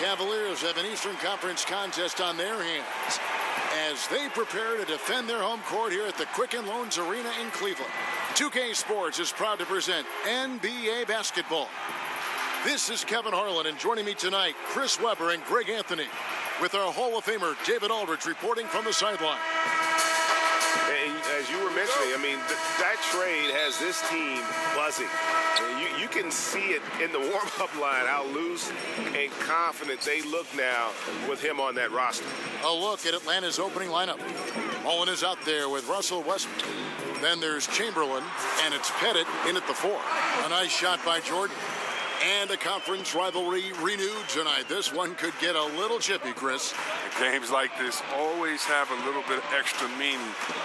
Cavaliers have an Eastern Conference contest on their hands as they prepare to defend their home court here at the Quicken Loans Arena in Cleveland. 2K Sports is proud to present NBA basketball. This is Kevin Harlan, and joining me tonight, Chris Webber and Greg Anthony, with our Hall of Famer David Aldridge reporting from the sideline. And as you were mentioning, I mean, that trade has this team buzzing. You can see it in the warm-up line, how loose and confident they look now with him on that roster. A look at Atlanta's opening lineup. Mullen is out there with Russell Westbrook. Then there's Chamberlain, and it's Pettit in at the 4. A nice shot by Jordan. And a conference rivalry renewed tonight. This one could get a little chippy, Chris. Games like this always have a little bit of extra meaning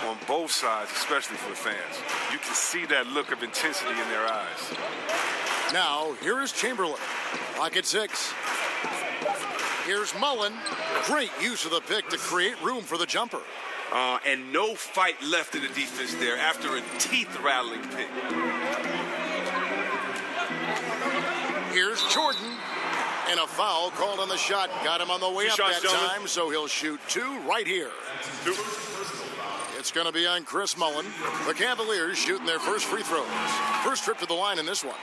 on both sides, especially for the fans. You can see that look of intensity in their eyes. Now, here is Chamberlain. Clock at 6. Here's Mullen. Great use of the pick to create room for the jumper. And no fight left in the defense there after a teeth-rattling pick. Here's Jordan, and a foul called on the shot. Got him on the way up that time, so he'll shoot 2 right here. It's going to be on Chris Mullen. The Cavaliers shooting their first free throws. First trip to the line in this one.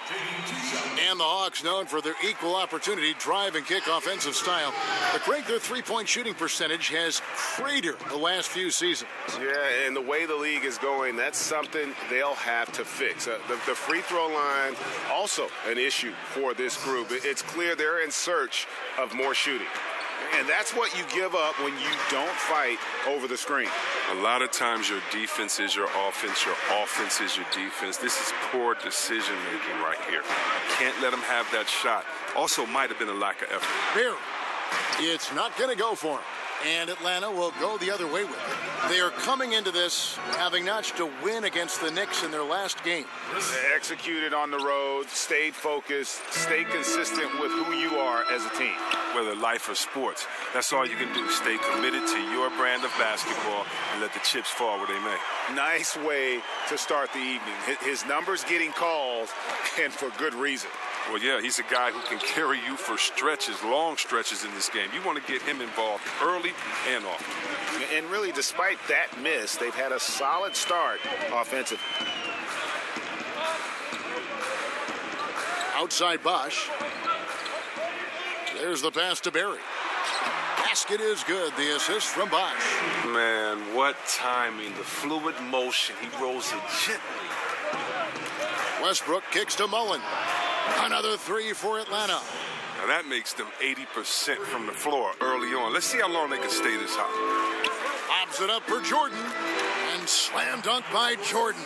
And the Hawks, known for their equal opportunity drive and kick offensive style. But Greg, their three-point shooting percentage has cratered the last few seasons. Yeah, and the way the league is going, that's something they'll have to fix. The free throw line, also an issue for this group. It's clear they're in search of more shooting. And that's what you give up when you don't fight over the screen. A lot of times your defense is your offense is your defense. This is poor decision-making right here. Can't let them have that shot. Also might have been a lack of effort. Here, it's not going to go for him. And Atlanta will go the other way with it. They are coming into this having notched a win against the Knicks in their last game. They executed on the road, stayed focused, stayed consistent with who you are as a team. Whether life or sports, that's all you can do. Stay committed to your brand of basketball and let the chips fall where they may. Nice way to start the evening. His numbers getting calls, and for good reason. Well, yeah, he's a guy who can carry you for stretches, long stretches in this game. You want to get him involved early and often. And really, despite that miss, they've had a solid start offensively. Outside Bosch. There's the pass to Barry. Basket is good. The assist from Bosch. Man, what timing. The fluid motion. He rolls it gently. Westbrook kicks to Mullen. Another 3 for Atlanta. Now that makes them 80% from the floor early on. Let's see how long they can stay this hot. Lobs it up for Jordan. And slam dunk by Jordan.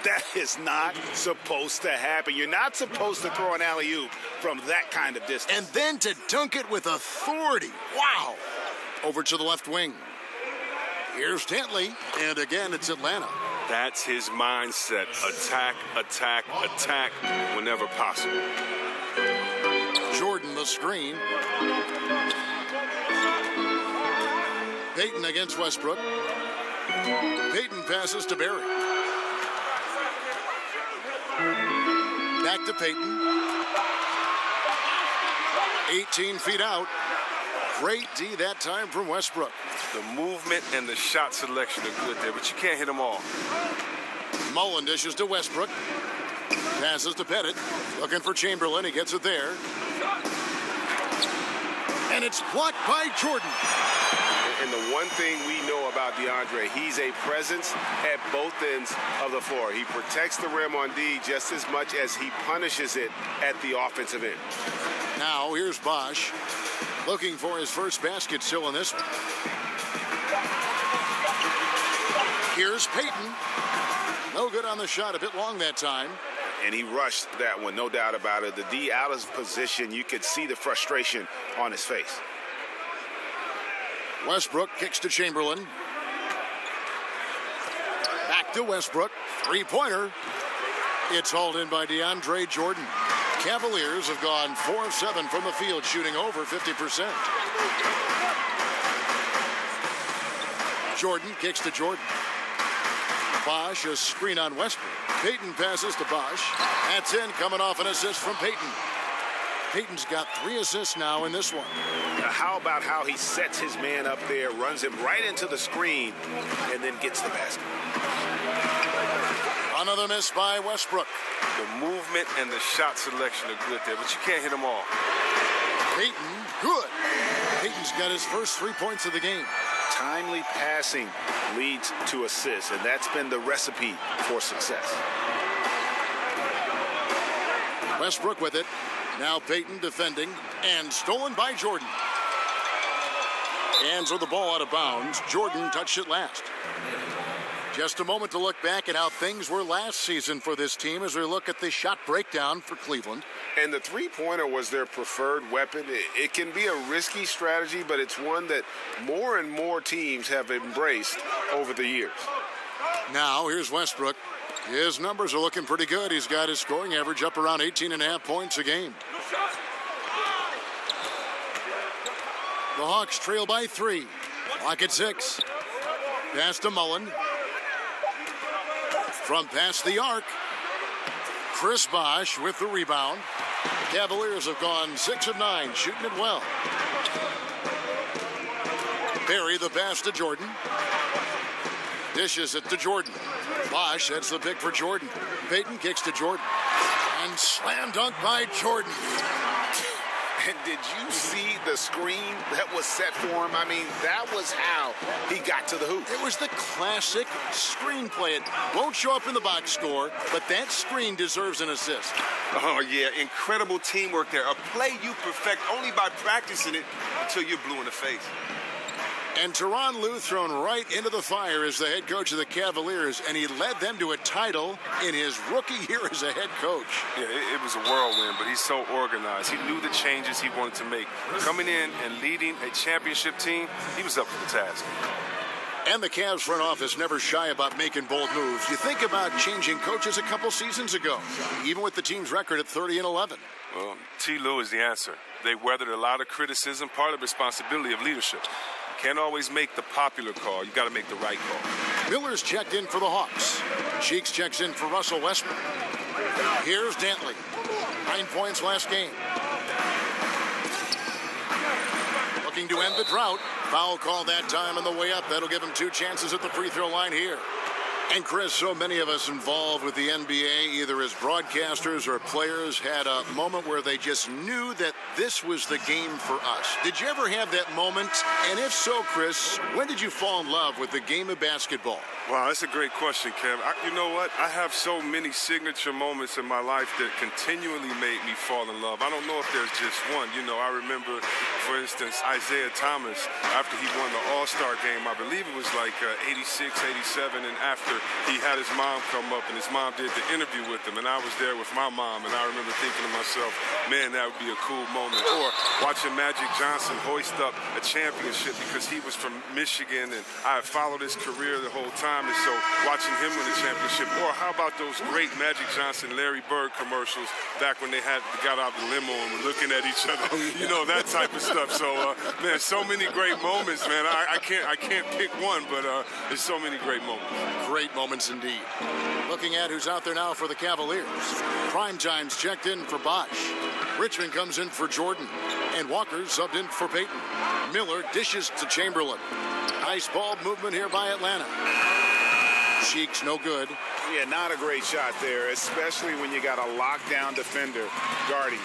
That is not supposed to happen. You're not supposed to throw an alley-oop from that kind of distance. And then to dunk it with authority. Wow. Over to the left wing. Here's Dantley. And again, it's Atlanta. That's his mindset. Attack, attack, attack whenever possible. Jordan the screen. Payton against Westbrook. Payton passes to Barry. Back to Payton. 18 feet out. Great D that time from Westbrook. The movement and the shot selection are good there, but you can't hit them all. Mullen dishes to Westbrook. Passes to Pettit. Looking for Chamberlain. He gets it there. And it's blocked by Jordan. And the one thing we know about DeAndre, he's a presence at both ends of the floor. He protects the rim on D just as much as he punishes it at the offensive end. Now here's Bosch. Looking for his first basket still in this one. Here's Payton. No good on the shot, a bit long that time. And he rushed that one, no doubt about it. The D out of position, you could see the frustration on his face. Westbrook kicks to Chamberlain. Back to Westbrook. Three-pointer. It's hauled in by DeAndre Jordan. Cavaliers have gone 4 of 7 from the field, shooting over 50%. Jordan kicks to Jordan. Bosch, a screen on Westbrook. Payton passes to Bosch. That's in, coming off an assist from Payton. Payton's got 3 assists now in this one. How about how he sets his man up there, runs him right into the screen, and then gets the basket. Another miss by Westbrook. The movement and the shot selection are good there, but you can't hit them all. Payton, good. Payton's got his first 3 points of the game. Timely passing leads to assists, and that's been the recipe for success. Westbrook with it. Now Payton defending, and stolen by Jordan. Hands with the ball out of bounds. Jordan touched it last. Just a moment to look back at how things were last season for this team as we look at the shot breakdown for Cleveland. And the three-pointer was their preferred weapon. It can be a risky strategy, but it's one that more and more teams have embraced over the years. Now, here's Westbrook. His numbers are looking pretty good. He's got his scoring average up around 18.5 points a game. The Hawks trail by 3. Clock at 6. Pass to Mullen. From past the arc. Chris Bosh with the rebound. Cavaliers have gone 6 of 9, shooting it well. Perry the pass to Jordan. Dishes it to Jordan. Bosh, that's the pick for Jordan. Payton kicks to Jordan. And slam dunk by Jordan. And did you see the screen that was set for him? I mean, that was how he got to the hoop. It was the classic screenplay. It won't show up in the box score, but that screen deserves an assist. Oh, yeah, incredible teamwork there. A play you perfect only by practicing it until you're blue in the face. And Tyronn Lue thrown right into the fire as the head coach of the Cavaliers, and he led them to a title in his rookie year as a head coach. Yeah, it was a whirlwind, but he's so organized. He knew the changes he wanted to make. Coming in and leading a championship team, he was up for the task. And the Cavs front office never shy about making bold moves. You think about changing coaches a couple seasons ago, even with the team's record at 30-11. Well, T. Lue is the answer. They weathered a lot of criticism, part of the responsibility of leadership. Can't always make the popular call. You got to make the right call. Miller's checked in for the Hawks. Cheeks checks in for Russell Westbrook. Here's Dantley. 9 points last game. Looking to end the drought. Foul call that time on the way up. That'll give him 2 chances at the free throw line here. And Chris, so many of us involved with the NBA, either as broadcasters or players, had a moment where they just knew that this was the game for us. Did you ever have that moment? And if so, Chris, when did you fall in love with the game of basketball? Wow, that's a great question, Kev. You know what? I have so many signature moments in my life that continually made me fall in love. I don't know if there's just one. You know, I remember, for instance, Isaiah Thomas, after he won the All-Star game, I believe it was like 86, 87, and after he had his mom come up and his mom did the interview with him, and I was there with my mom, and I remember thinking to myself, man, that would be a cool moment. Or watching Magic Johnson hoist up a championship because he was from Michigan, and I followed his career the whole time. And so watching him win the championship, or how about those great Magic Johnson, Larry Bird commercials back when they got out the limo and were looking at each other, you know, that type of stuff. So, man, so many great moments, man. I can't pick one, but there's so many great moments. Great moments indeed. Looking at who's out there now for the Cavaliers. Primetime's checked in for Bosh. Richmond comes in for Jordan. And Walker subbed in for Payton. Miller dishes to Chamberlain. Nice ball movement here by Atlanta. Cheeks no good. Yeah, not a great shot there, especially when you got a lockdown defender guarding.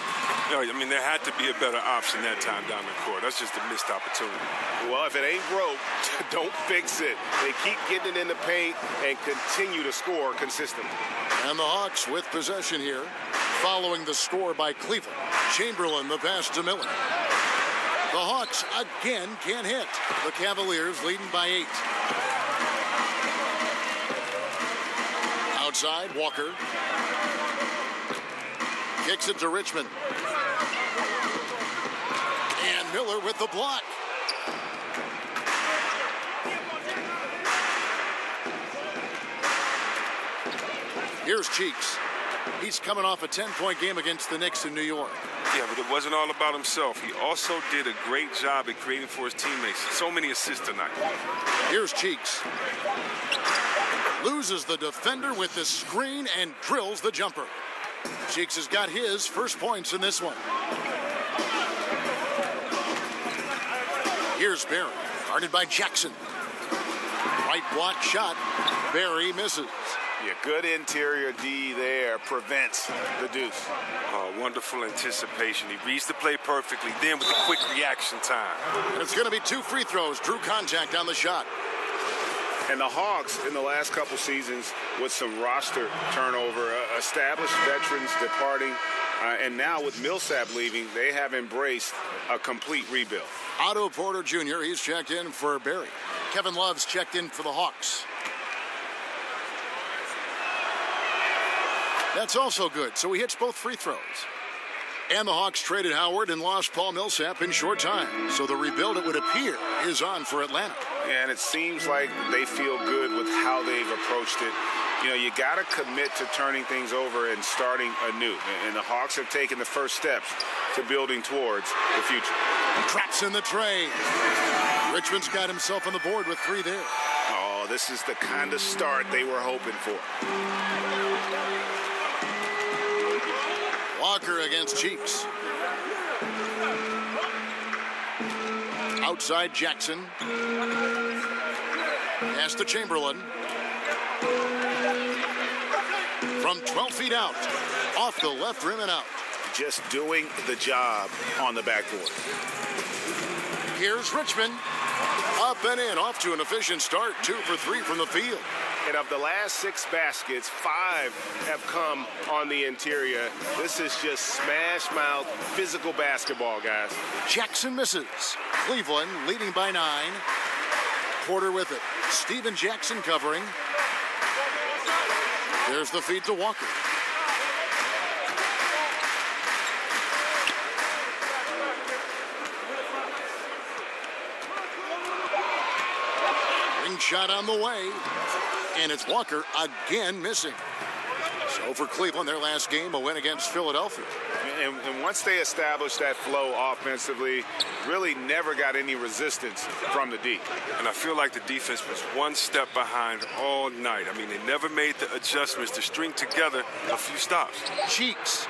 No, I mean, there had to be a better option that time down the court. That's just a missed opportunity. Well, if it ain't broke, don't fix it. They keep getting it in the paint and continue to score consistently. And the Hawks with possession here, following the score by Cleveland. Chamberlain the pass to Miller. The Hawks again can't hit. The Cavaliers leading by 8. Outside, Walker. Kicks it to Richmond. And Miller with the block. Here's Cheeks. He's coming off a 10-point game against the Knicks in New York. Yeah, but it wasn't all about himself. He also did a great job at creating for his teammates. So many assists tonight. Here's Cheeks. Loses the defender with the screen and drills the jumper. Cheeks has got his first points in this one. Here's Barry, guarded by Jackson. Right block shot. Barry misses. Yeah, good interior D there prevents the deuce. Wonderful anticipation. He reads the play perfectly, then with a quick reaction time. And it's going to be 2 free throws. Drew contact on the shot. And the Hawks in the last couple seasons with some roster turnover, established veterans departing, and now with Millsap leaving, they have embraced a complete rebuild. Otto Porter Jr., he's checked in for Barry. Kevin Love's checked in for the Hawks. That's also good, so he hits both free throws. And the Hawks traded Howard and lost Paul Millsap in short time. So the rebuild, it would appear, is on for Atlanta. Yeah, and it seems like they feel good with how they've approached it. You know, you got to commit to turning things over and starting anew. And the Hawks have taken the first steps to building towards the future. Traps in the tray. Richmond's got himself on the board with 3 there. Oh, this is the kind of start they were hoping for. Walker against Cheeks. Outside Jackson. Pass to Chamberlain. From 12 feet out. Off the left rim and out. Just doing the job on the backboard. Here's Richmond. Up and in. Off to an efficient start. 2 for 3 from the field. And of the last 6 baskets, 5 have come on the interior. This is just smash-mouth physical basketball, guys. Jackson misses. Cleveland leading by 9. Porter with it. Steven Jackson covering. There's the feed to Walker. Ring shot on the way. And it's Walker again missing. So for Cleveland, their last game, a win against Philadelphia. And once they established that flow offensively, really never got any resistance from the D. And I feel like the defense was one step behind all night. I mean, they never made the adjustments to string together a few stops. Cheeks.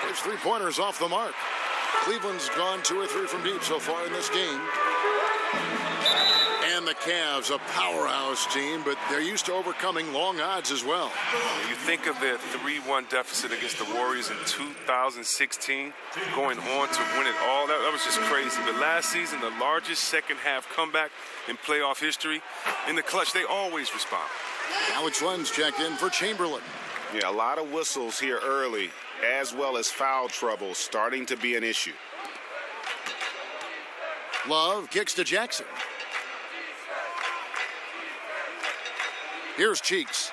His 3-pointers off the mark. Cleveland's gone 2 or 3 from deep so far in this game. And the Cavs, a powerhouse team, but they're used to overcoming long odds as well. You think of their 3-1 deficit against the Warriors in 2016, going on to win it all. That was just crazy. But last season, the largest second-half comeback in playoff history. In the clutch, they always respond. Alex Len's checked in for Chamberlain. Yeah, a lot of whistles here early, as well as foul trouble starting to be an issue. Love kicks to Jackson. Here's Cheeks.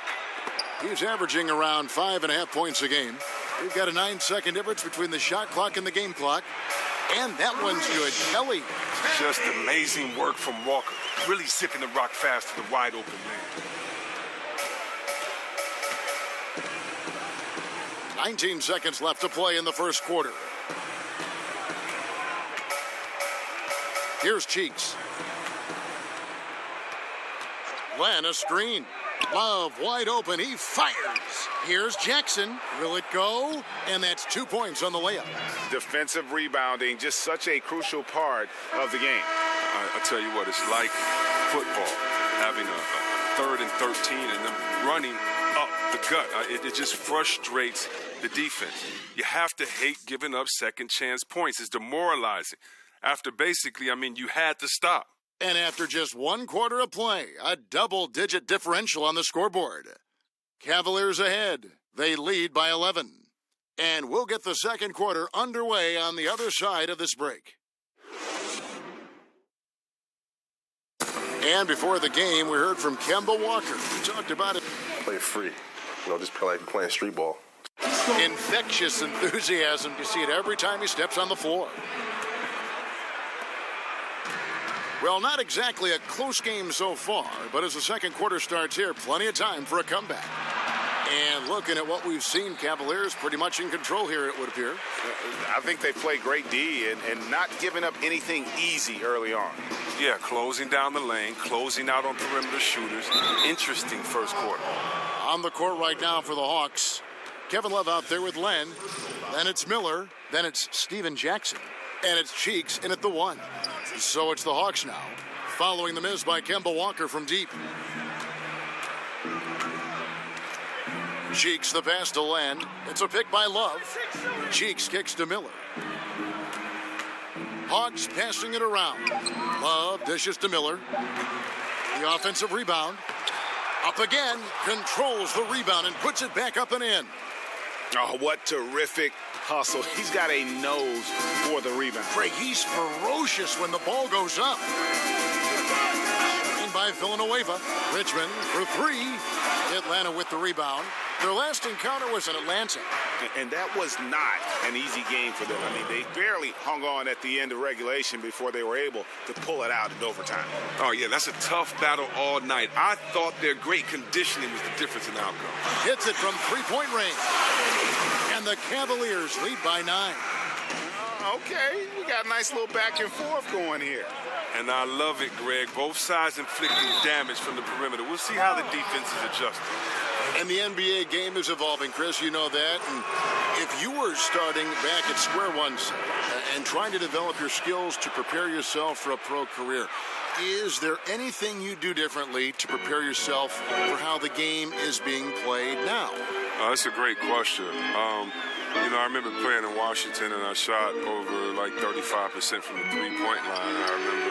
He's averaging around 5.5 points a game. We've got a 9-second difference between the shot clock and the game clock. And that one's good. Kelly. Just amazing work from Walker. Really zipping the rock fast to the wide open man. 19 seconds left to play in the first quarter. Here's Cheeks. Len, a screen. Love wide open. He fires. Here's Jackson. Will it go? And that's 2 points on the layup. Defensive rebounding, just such a crucial part of the game. I tell you what, it's like football, having a 3rd and 13 and them running up the gut. It just frustrates the defense. You have to hate giving up second chance points. It's demoralizing. After basically, you had to stop. And after just 1 quarter of play, a double-digit differential on the scoreboard. Cavaliers ahead. They lead by 11. And we'll get the second quarter underway on the other side of this break. And before the game, we heard from Kemba Walker. He talked about it. Play free. Just play like playing street ball. Infectious enthusiasm. You see it every time he steps on the floor. Well, not exactly a close game so far, but as the second quarter starts here, plenty of time for a comeback. And looking at what we've seen, Cavaliers pretty much in control here, it would appear. I think they play great D and not giving up anything easy early on. Yeah, closing down the lane, closing out on perimeter shooters. Interesting first quarter. On the court right now for the Hawks, Kevin Love out there with Len. Then it's Miller. Then it's Steven Jackson. And it's Cheeks in at the 1. So it's the Hawks now, following the miss by Kemba Walker from deep. Cheeks the pass to Land. It's a pick by Love. Cheeks kicks to Miller. Hawks passing it around. Love dishes to Miller. The offensive rebound. Up again, controls the rebound and puts it back up and in. Oh, what terrific hustle. He's got a nose for the rebound. Craig, he's ferocious when the ball goes up. In by Villanueva. Richmond for 3. Atlanta with the rebound. Their last encounter was in Atlanta. And that was not an easy game for them. I mean, they barely hung on at the end of regulation before they were able to pull it out in overtime. Oh, yeah, that's a tough battle all night. I thought their great conditioning was the difference in outcome. Hits it from three-point range. And the Cavaliers lead by 9. Okay, we got a nice little back and forth going here. And I love it, Greg. Both sides inflicting damage from the perimeter. We'll see how the defense is adjusting. And the NBA game is evolving, Chris. You know that. And if you were starting back at square one and trying to develop your skills to prepare yourself for a pro career, is there anything you do differently to prepare yourself for how the game is being played now? That's a great question. I remember playing in Washington, and I shot over like 35% from the three-point line. And I remember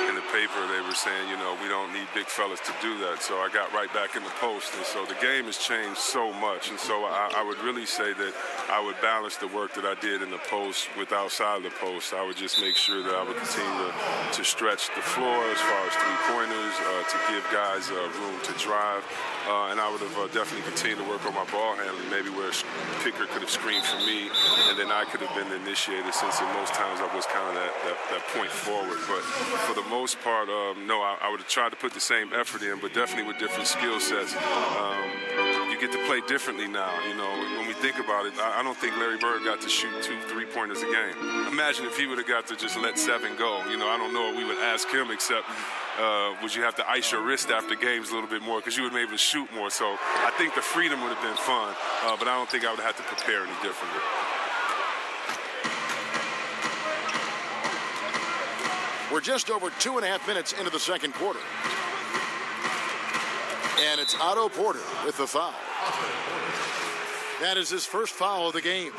in the paper they were saying, we don't need big fellas to do that. So I got right back in the post. And so the game has changed so much. And so I would really say that I would balance the work that I did in the post with outside of the post. I would just make sure that I would continue to stretch the floor as far as three-pointers, to give guys room to drive. And I would have definitely continued to work on my ball handling, maybe where a picker could have screened for me, and then I could have been the initiator, since in most times I was kind of that point forward. But for the most part, no, I would have tried to put the same effort in, but definitely with different skill sets. You get to play differently now. When we think about it, I don't think Larry Bird got to shoot 2 3-pointers a game. Imagine if he would have got to just let 7 go. I don't know what we would ask him, except would you have to ice your wrist after games a little bit more, because you would maybe shoot more. So I think the freedom would have been fun, but I don't think I would have had to prepare any differently. We're just over 2.5 minutes into the second quarter. And it's Otto Porter with the foul. That is his first foul of the game.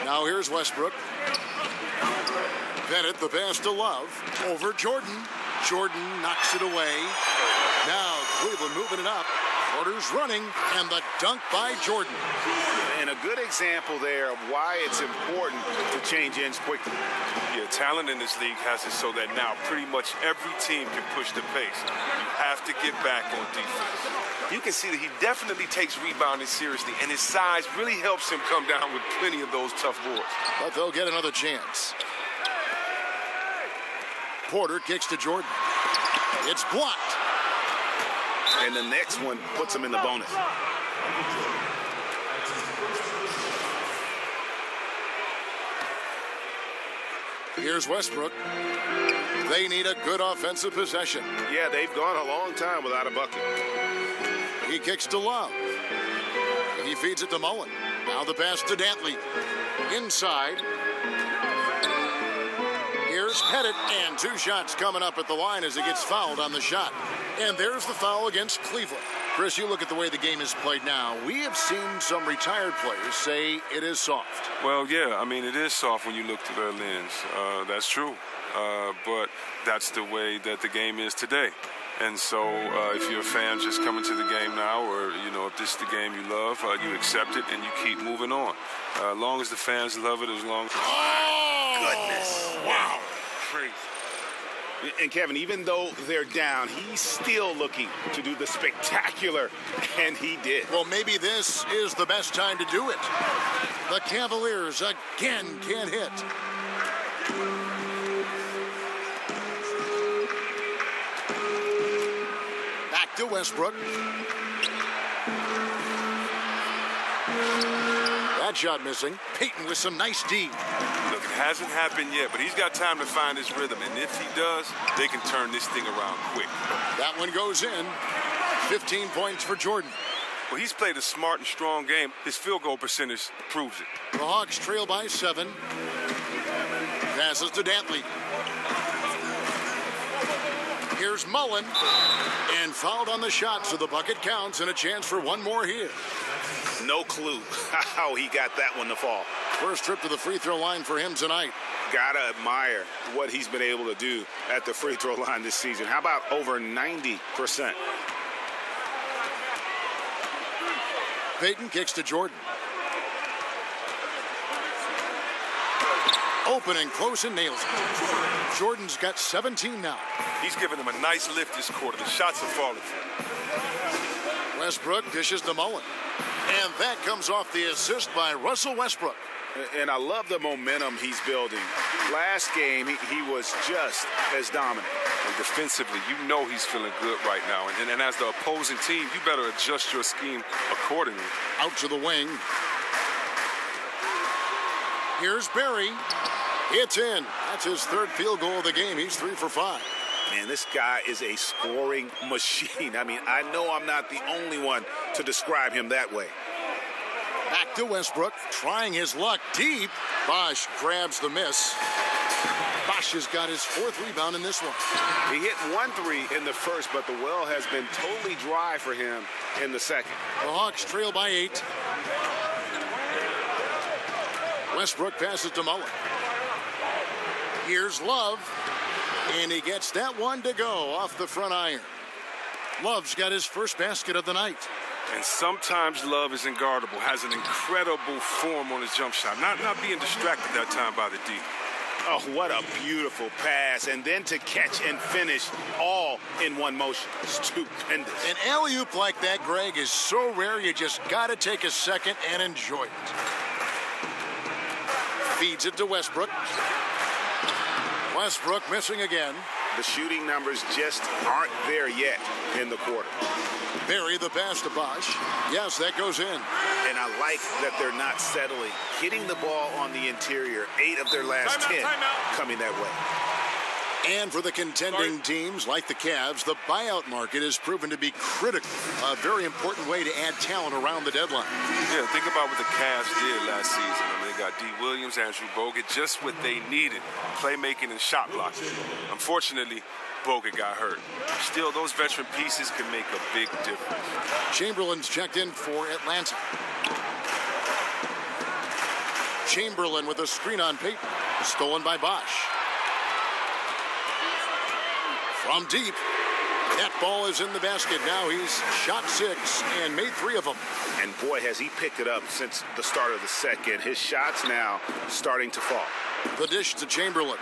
Now here's Westbrook. Bennett, the pass to Love. Over Jordan. Jordan knocks it away. Now Cleveland moving it up. Porter's running, and the dunk by Jordan. And a good example there of why it's important to change ends quickly. Yeah, talent in this league has it so that now pretty much every team can push the pace. You have to get back on defense. You can see that he definitely takes rebounding seriously, and his size really helps him come down with plenty of those tough boards. But they'll get another chance. Porter kicks to Jordan. It's blocked. And the next one puts him in the bonus. Here's Westbrook. They need a good offensive possession. Yeah, they've gone a long time without a bucket. He kicks to Love. He feeds it to Mullen. Now the pass to Dantley. Inside. Here's Pettit, and 2 shots coming up at the line as he gets fouled on the shot. And there's the foul against Cleveland. Chris, you look at the way the game is played now. We have seen some retired players say it is soft. Well, yeah, I mean, it is soft when you look through their lens. That's true. But that's the way that the game is today. And so if you're a fan just coming to the game now, or, if this is the game you love, you accept it and you keep moving on. As long as the fans love it, as long as... Oh! Goodness. Wow. Crazy. And Kevin, even though they're down, he's still looking to do the spectacular, and he did. Well, maybe this is the best time to do it. The Cavaliers again can't hit. Back to Westbrook. That shot missing. Payton with some nice D. Look, it hasn't happened yet, but he's got time to find his rhythm. And if he does, they can turn this thing around quick. That one goes in. 15 points for Jordan. Well, he's played a smart and strong game. His field goal percentage proves it. The Hawks trail by 7. Passes to Dantley. Here's Mullen. And fouled on the shot, so the bucket counts and a chance for one more here. No clue how he got that one to fall. First trip to the free throw line for him tonight. Gotta admire what he's been able to do at the free throw line this season. How about over 90%? Payton kicks to Jordan. Open and close and nails it. Jordan's got 17 now. He's giving them a nice lift this quarter. The shots are falling. Westbrook dishes to Mullen. And that comes off the assist by Russell Westbrook. And I love the momentum he's building. Last game, he was just as dominant. And defensively, you know he's feeling good right now. And as the opposing team, you better adjust your scheme accordingly. Out to the wing. Here's Barry. It's in. That's his third field goal of the game. He's 3 for 5. Man, this guy is a scoring machine. I mean, I know I'm not the only one to describe him that way. Back to Westbrook, trying his luck deep. Bosch grabs the miss. Bosch has got his 4th rebound in this one. He hit 1 3 in the first, but the well has been totally dry for him in the second. The Hawks trail by 8. Westbrook passes to Mullen. Here's Love, and he gets that one to go off the front iron. Love's got his first basket of the night. And sometimes Love is unguardable, has an incredible form on his jump shot. Not being distracted that time by the D. Oh, what a beautiful pass. And then to catch and finish all in one motion. Stupendous. An alley-oop like that, Greg, is so rare you just got to take a second and enjoy it. Feeds it to Westbrook. Westbrook missing again. The shooting numbers just aren't there yet in the quarter. Barry the pass to Bosch. Yes, that goes in. And I like that they're not settling. Hitting the ball on the interior, 8 of their last 10 coming that way. And for the contending teams like the Cavs, the buyout market has proven to be critical. A very important way to add talent around the deadline. Yeah, think about what the Cavs did last season. I mean, they got D. Williams, Andrew Bogut, just what they needed, playmaking and shot blocking. Unfortunately, Bogut got hurt. Still, those veteran pieces can make a big difference. Chamberlain's checked in for Atlanta. Chamberlain with a screen on Payton. Stolen by Bosch. From deep. That ball is in the basket. Now he's shot 6 and made 3 of them. And boy, has he picked it up since the start of the second. His shots now starting to fall. The dish to Chamberlain.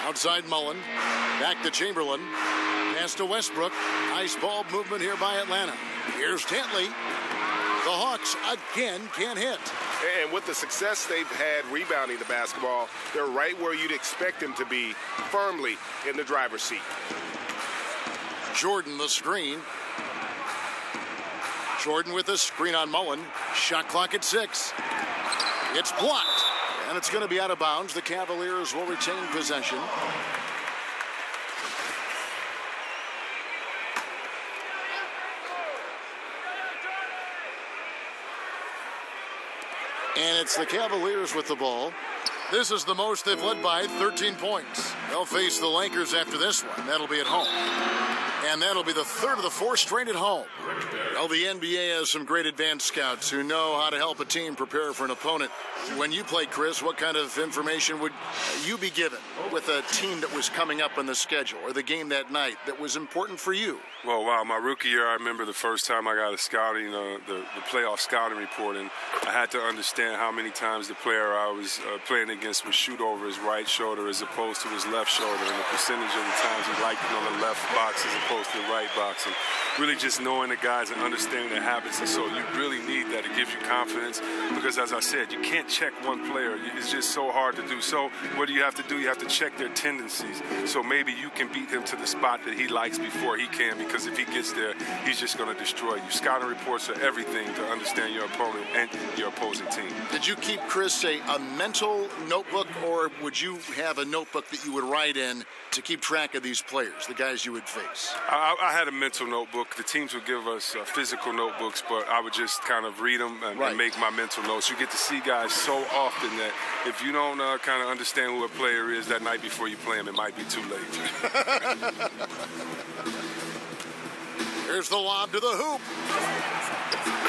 Outside Mullen. Back to Chamberlain. Pass to Westbrook. Nice ball movement here by Atlanta. Here's Dantley. The Hawks again can't hit. And with the success they've had rebounding the basketball, they're right where you'd expect them to be, firmly in the driver's seat. Jordan the screen. Jordan with a screen on Mullen. Shot clock at 6. It's blocked. And it's going to be out of bounds. The Cavaliers will retain possession. And it's the Cavaliers with the ball. This is the most they've led by, 13 points. They'll face the Lakers after this one. That'll be at home. And that'll be the 3rd of the 4 straight at home. Well, the NBA has some great advanced scouts who know how to help a team prepare for an opponent. When you play, Chris, what kind of information would you be given with a team that was coming up on the schedule or the game that night that was important for you? Well, wow, my rookie year, I remember the first time I got a scouting, the playoff scouting report, and I had to understand how many times the player I was playing against would shoot over his right shoulder as opposed to his left shoulder, and the percentage of the times he liked it on the left box as opposed to the right box, and really just knowing the guys and understanding their habits. And so you really need that. It gives you confidence because, as I said, you can't check one player. It's just so hard to do. So what do you have to do? You have to check their tendencies. So maybe you can beat him to the spot that he likes before he can, because if he gets there, he's just going to destroy you. Scouting reports are everything to understand your opponent and your opposing team. Did you keep, Chris, a mental notebook, or would you have a notebook that you would write in to keep track of these players, the guys you would face? I had a mental notebook. The teams would give us physical notebooks, but I would just kind of read them and make my mental notes. You get to see guys so often that if you don't kind of understand who a player is that night before you play him, it might be too late. Here's the lob to the hoop.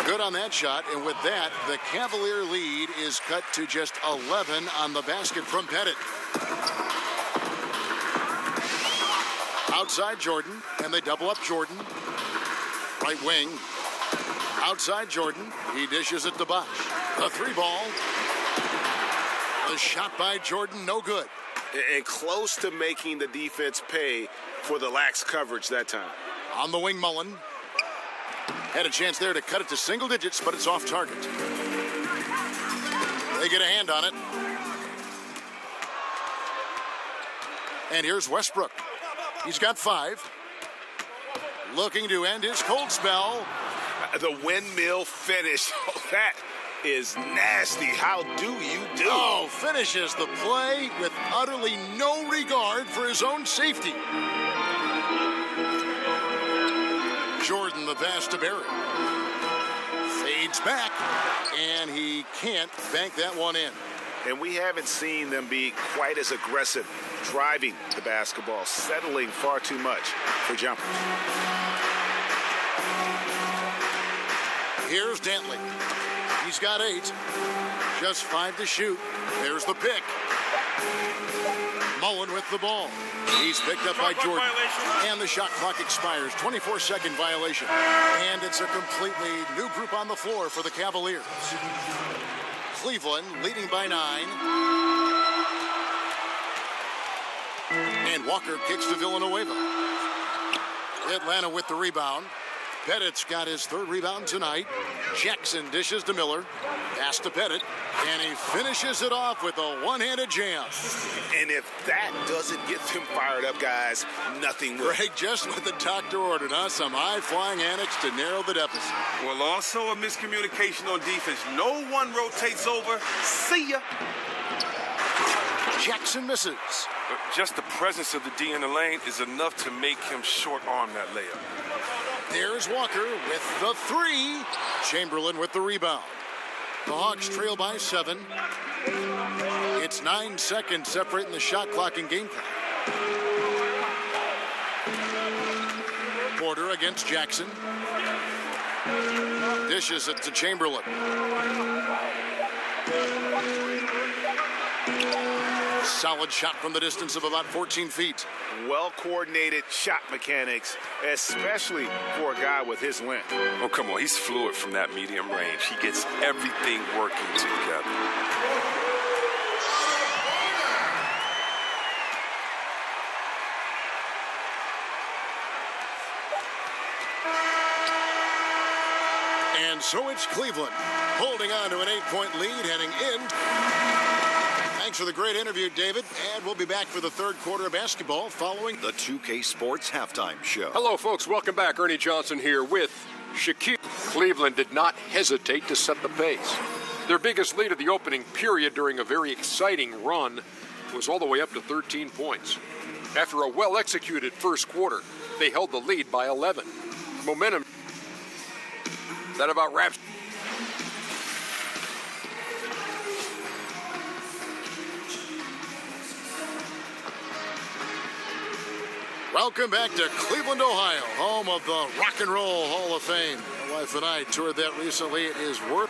Good on that shot, and with that, the Cavalier lead is cut to just 11 on the basket from Pettit. Outside Jordan, and they double up Jordan. Right wing. Outside Jordan. He dishes it to Bosch. The three ball. The shot by Jordan, no good. And close to making the defense pay for the lax coverage that time. On the wing, Mullen. Had a chance there to cut it to single digits, but it's off target. They get a hand on it. And here's Westbrook. He's got 5. Looking to end his cold spell. The windmill finish. Oh, that is nasty. How do you do? Oh, finishes the play with utterly no regard for his own safety. Jordan, the pass to Barry. Fades back, and he can't bank that one in. And we haven't seen them be quite as aggressive driving the basketball, settling far too much for jumpers. Here's Dantley. He's got 8. Just 5 to shoot. There's the pick. Mullen with the ball. He's picked up by Jordan. And the shot clock expires. 24-second violation. And it's a completely new group on the floor for the Cavaliers. Cleveland leading by 9. And Walker kicks to Villanueva. Atlanta with the rebound. Pettit's got his 3rd rebound tonight. Jackson dishes to Miller. Pass to Pettit. And he finishes it off with a one-handed jam. And if that doesn't get them fired up, guys, nothing will. Greg, just what the doctor ordered, huh? Some high-flying annex to narrow the deficit. Well, also a miscommunication on defense. No one rotates over. See ya. Jackson misses. But just the presence of the D in the lane is enough to make him short-arm that layup. There's Walker with the 3. Chamberlain with the rebound. The Hawks trail by 7. It's 9 seconds separating the shot clock and game clock. Porter against Jackson. Dishes it to Chamberlain. Solid shot from the distance of about 14 feet. Well-coordinated shot mechanics, especially for a guy with his length. Oh, come on. He's fluid from that medium range. He gets everything working together. And so it's Cleveland holding on to an 8-point lead heading in. Thanks for the great interview, David. And we'll be back for the 3rd quarter of basketball following the 2K Sports Halftime Show. Hello, folks. Welcome back. Ernie Johnson here with Shaquille. Cleveland did not hesitate to set the pace. Their biggest lead of the opening period during a very exciting run was all the way up to 13 points. After a well-executed first quarter, they held the lead by 11. Momentum. That about wraps. Welcome back to Cleveland, Ohio, home of the Rock and Roll Hall of Fame. My wife and I toured that recently. It is worth.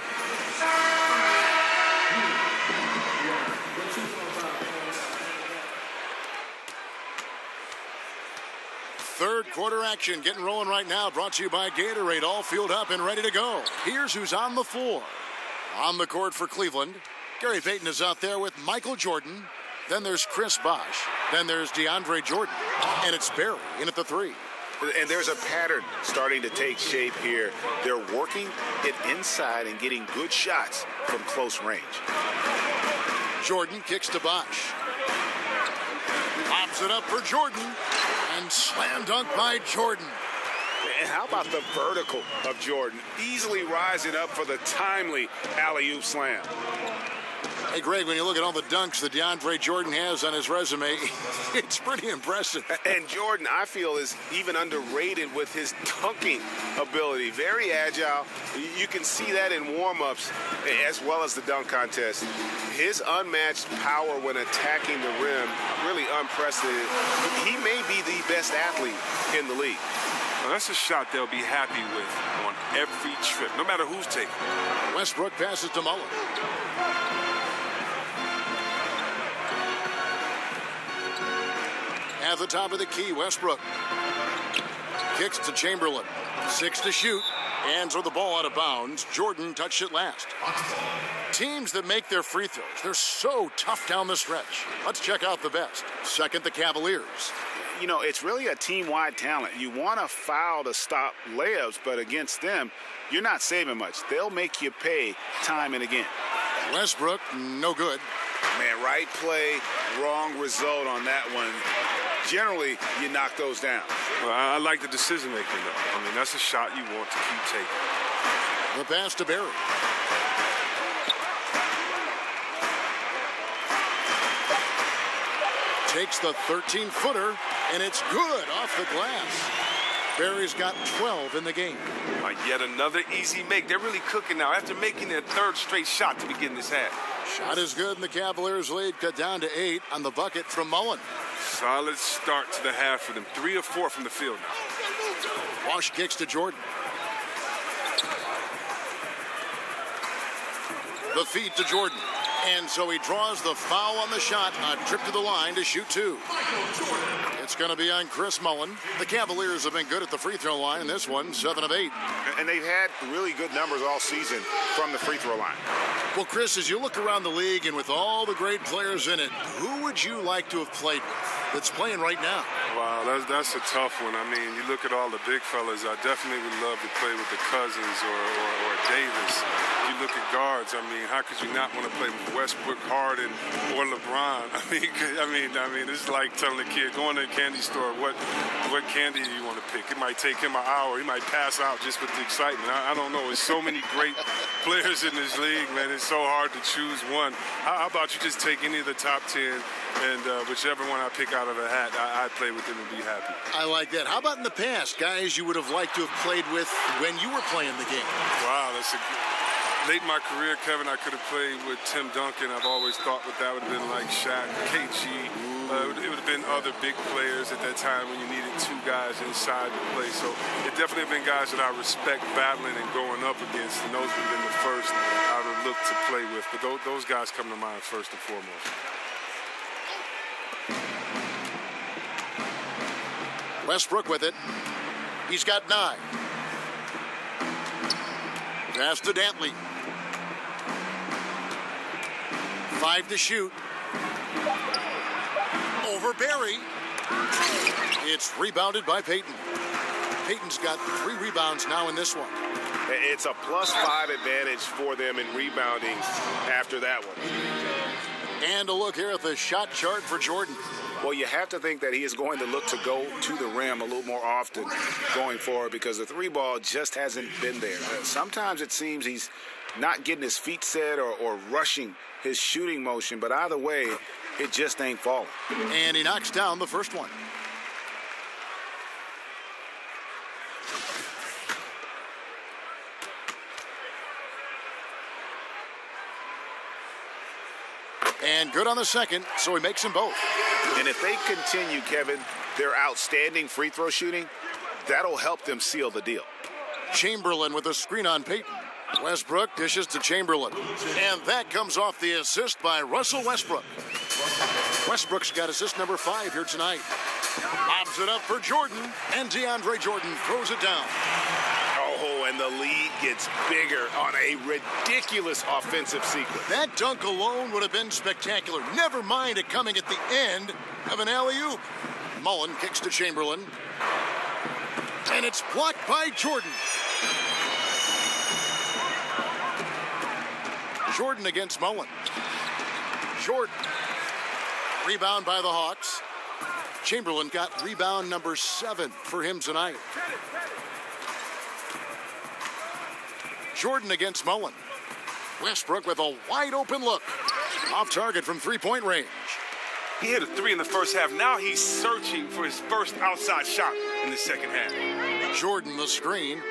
Third quarter action getting rolling right now. Brought to you by Gatorade. All fueled up and ready to go. Here's who's on the floor. On the court for Cleveland, Gary Payton is out there with Michael Jordan. Then there's Chris Bosh. Then there's DeAndre Jordan. And it's Barry in at the 3. And there's a pattern starting to take shape here. They're working it inside and getting good shots from close range. Jordan kicks to Bosh. Pops it up for Jordan. And slam dunk by Jordan. And how about the vertical of Jordan? Easily rising up for the timely alley-oop slam. Hey, Greg, when you look at all the dunks that DeAndre Jordan has on his resume, it's pretty impressive. And Jordan, I feel, is even underrated with his dunking ability. Very agile. You can see that in warm-ups as well as the dunk contest. His unmatched power when attacking the rim, really unprecedented. He may be the best athlete in the league. Well, that's a shot they'll be happy with on every trip, no matter who's taking it. Westbrook passes to Mullen. At the top of the key, Westbrook kicks to Chamberlain. 6 to shoot, and throw the ball out of bounds. Jordan touched it last. Teams that make their free throws, they're so tough down the stretch. Let's check out the best. Second, the Cavaliers. You know, it's really a team-wide talent. You want to foul to stop layups, but against them, you're not saving much. They'll make you pay time and again. Westbrook, no good. Man, right play, wrong result on that one. Generally, you knock those down. Well, I like the decision-making, though. I mean, that's a shot you want to keep taking. The pass to Barry. Takes the 13-footer, and it's good off the glass. Barry's got 12 in the game. Yet another easy make. They're really cooking now after making their third straight shot to begin this half. Shot is good, and the Cavaliers lead cut down to 8 on the bucket from Mullen. Solid start to the half for them. 3 or 4 from the field now. Wash kicks to Jordan. The feed to Jordan. And so he draws the foul on the shot. A trip to the line to shoot 2. It's going to be on Chris Mullen. The Cavaliers have been good at the free throw line in this one, 7 of 8. And they've had really good numbers all season from the free throw line. Well, Chris, as you look around the league and with all the great players in it, who would you like to have played with that's playing right now? Wow, that's a tough one. I mean, you look at all the big fellas, I definitely would love to play with the Cousins or Davis. You look at guards, I mean, how could you not want to play with Westbrook, Harden, or LeBron? I mean, it's like telling a kid, go in the candy store, what candy do you want to pick? It might take him an hour. He might pass out just with the excitement. I don't know. There's so many great players in this league, man. It's so hard to choose one. How about you just take any of the top 10, and whichever one I pick out of a hat, I'd play with them and be happy. I like that. How about in the past, guys you would have liked to have played with when you were playing the game? Wow, late in my career, Kevin, I could have played with Tim Duncan. I've always thought that would have been like Shaq, KG. It would have been other big players at that time when you needed 2 guys inside the play. So it definitely have been guys that I respect battling and going up against, and those would have been the first I would have looked to play with. But those guys come to mind first and foremost. Westbrook with it. He's got 9. Pass to Dantley. 5 to shoot. Over Barry. It's rebounded by Payton. Payton's got 3 rebounds now in this one. It's a +5 advantage for them in rebounding after that one. And a look here at the shot chart for Jordan. Well, you have to think that he is going to look to go to the rim a little more often going forward because the 3 ball just hasn't been there. Sometimes it seems he's not getting his feet set or rushing his shooting motion, but either way, it just ain't falling. And he knocks down the first one. And good on the second, so he makes them both. And if they continue, Kevin, their outstanding free throw shooting, that'll help them seal the deal. Chamberlain with a screen on Payton. Westbrook dishes to Chamberlain. And that comes off the assist by Russell Westbrook. Westbrook's got assist number 5 here tonight. Lobs it up for Jordan, and DeAndre Jordan throws it down. Oh, and the lead gets bigger on a ridiculous offensive sequence. That dunk alone would have been spectacular. Never mind it coming at the end of an alley-oop. Mullen kicks to Chamberlain. And it's blocked by Jordan. Jordan against Mullen. Jordan. Rebound by the Hawks. Chamberlain got rebound number 7 for him tonight. Jordan against Mullen. Westbrook with a wide open look. Off target from three-point range. He hit a three in the first half. Now he's searching for his first outside shot in the second half. Jordan the screen.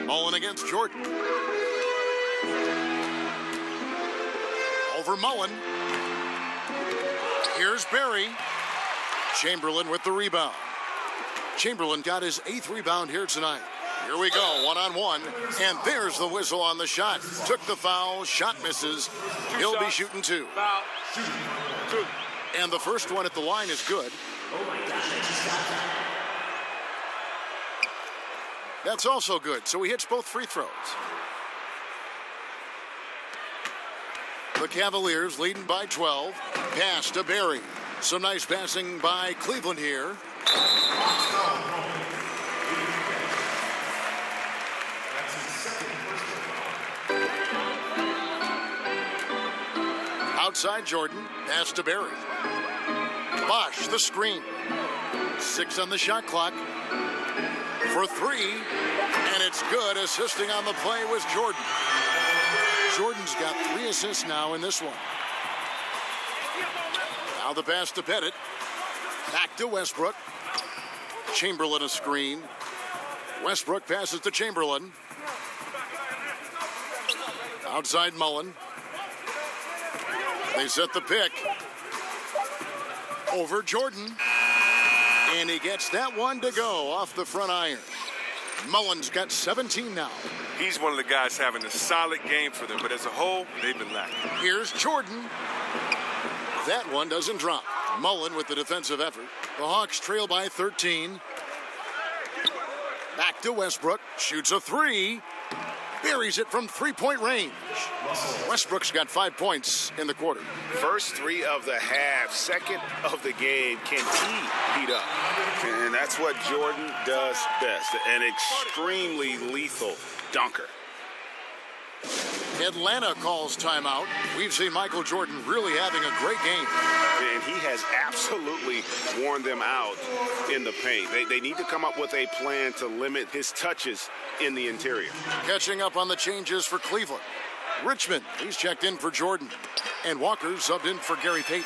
Mullen against Jordan. Over Mullen. Here's Barry. Chamberlain with the rebound. Chamberlain got his 8th rebound here tonight. Here we go, one-on-one, and there's the whistle on the shot. Took the foul, shot misses. He'll be shooting 2. Foul. Two. And the first one at the line is good. That's also good, so he hits both free throws. The Cavaliers leading by 12. Pass to Barry. Some nice passing by Cleveland here. Outside Jordan, pass to Barry. Bosch, the screen. 6 on the shot clock. For 3, and it's good. Assisting on the play was Jordan. Jordan's got 3 assists now in this one. Now the pass to Pettit. Back to Westbrook. Chamberlain a screen. Westbrook passes to Chamberlain. Outside Mullen. They set the pick. Over Jordan. And he gets that one to go off the front iron. Mullen's got 17 now. He's one of the guys having a solid game for them, but as a whole, they've been lacking. Here's Jordan. That one doesn't drop. Mullen with the defensive effort. The Hawks trail by 13. Back to Westbrook. Shoots a 3. Buries it from three-point range. Westbrook's got 5 points in the quarter. First 3 of the half, second of the game. Can he heat up? And that's what Jordan does best. An extremely lethal dunker. Atlanta calls timeout. We've seen Michael Jordan really having a great game. And he has absolutely worn them out in the paint. They need to come up with a plan to limit his touches in the interior. Catching up on the changes for Cleveland. Richmond, he's checked in for Jordan. And Walker subbed in for Gary Payton.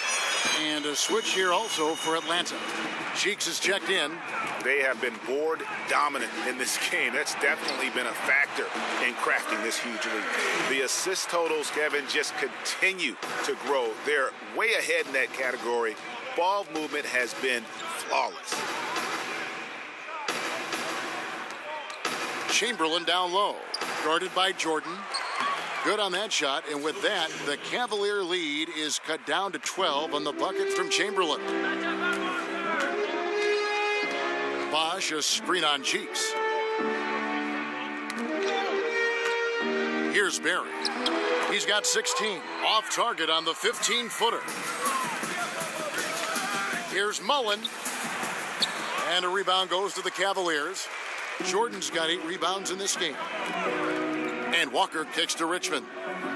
And a switch here also for Atlanta. Cheeks is checked in. They have been board dominant in this game. That's definitely been a factor in crafting this huge lead. The assist totals, Kevin, just continue to grow. They're way ahead in that category. Ball movement has been flawless. Chamberlain down low, guarded by Jordan. Good on that shot, and with that, the Cavalier lead is cut down to 12 on the bucket from Chamberlain. Bosch, a screen on Cheeks. Here's Barry. He's got 16. Off target on the 15-footer. Here's Mullen. And a rebound goes to the Cavaliers. Jordan's got 8 rebounds in this game. And Walker kicks to Richmond.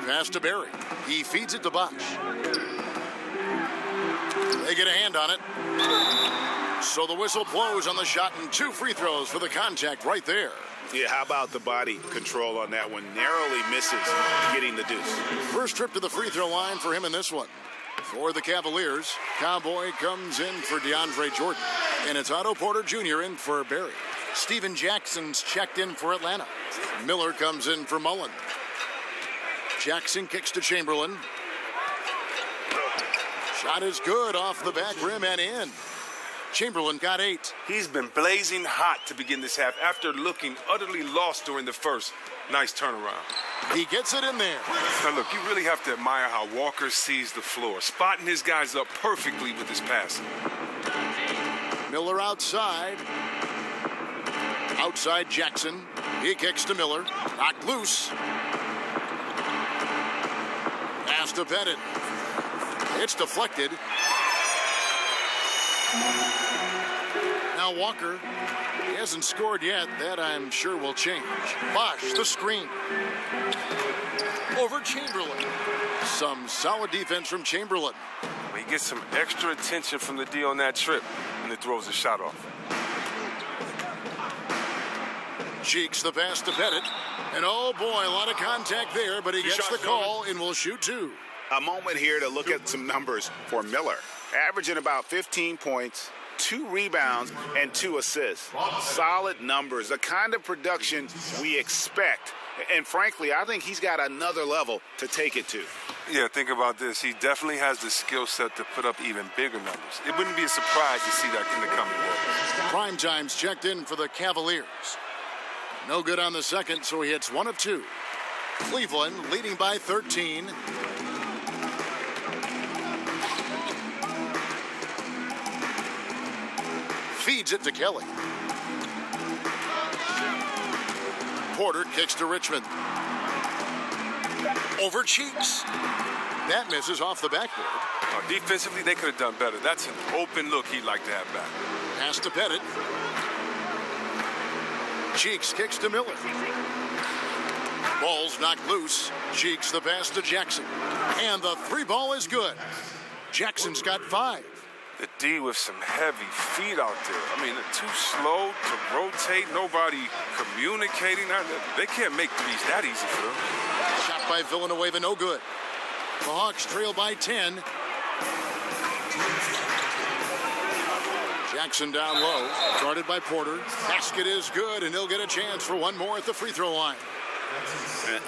Pass to Barry. He feeds it to Bosch. They get a hand on it. So the whistle blows on the shot and 2 free throws for the contact right there. Yeah, how about the body control on that one? Narrowly misses getting the deuce. First trip to the free throw line for him in this one. For the Cavaliers, Cowboy comes in for DeAndre Jordan. And it's Otto Porter Jr. in for Barry. Steven Jackson's checked in for Atlanta. Miller comes in for Mullen. Jackson kicks to Chamberlain. Shot is good off the back rim and in. Chamberlain got 8. He's been blazing hot to begin this half after looking utterly lost during the first. Nice turnaround. He gets it in there. Now, look, you really have to admire how Walker sees the floor, spotting his guys up perfectly with his passing. Miller outside. Outside Jackson. He kicks to Miller. Knocked loose. Pass to Pettit. It's deflected. Now Walker, he hasn't scored yet. That I'm sure will change. Bosch, the screen. Over Chamberlain. Some solid defense from Chamberlain. He gets some extra attention from the D on that trip and then throws the shot off. Cheeks the pass to Pettit. And oh boy, a lot of contact there, but he gets the call and will shoot 2. A moment here to look at some numbers for Miller. Averaging about 15 points, 2 rebounds, and 2 assists. Solid numbers, the kind of production we expect. And frankly, I think he's got another level to take it to. Yeah, think about this. He definitely has the skill set to put up even bigger numbers. It wouldn't be a surprise to see that in the coming years. Prime time's checked in for the Cavaliers. No good on the second, so he hits 1 of 2. Cleveland leading by 13. Feeds it to Kelly. Porter kicks to Richmond. Over Cheeks. That misses off the backboard. Defensively, they could have done better. That's an open look he'd like to have back. Pass to Pettit. Cheeks kicks to Miller. Ball's knocked loose. Cheeks the pass to Jackson. And the 3 ball is good. Jackson's got 5. The D with some heavy feet out there. I mean, they're too slow to rotate. Nobody communicating. They can't make threes that easy for them. Shot by Villanueva, no good. The Hawks trail by 10. Jackson down low, guarded by Porter. Basket is good, and he'll get a chance for one more at the free throw line.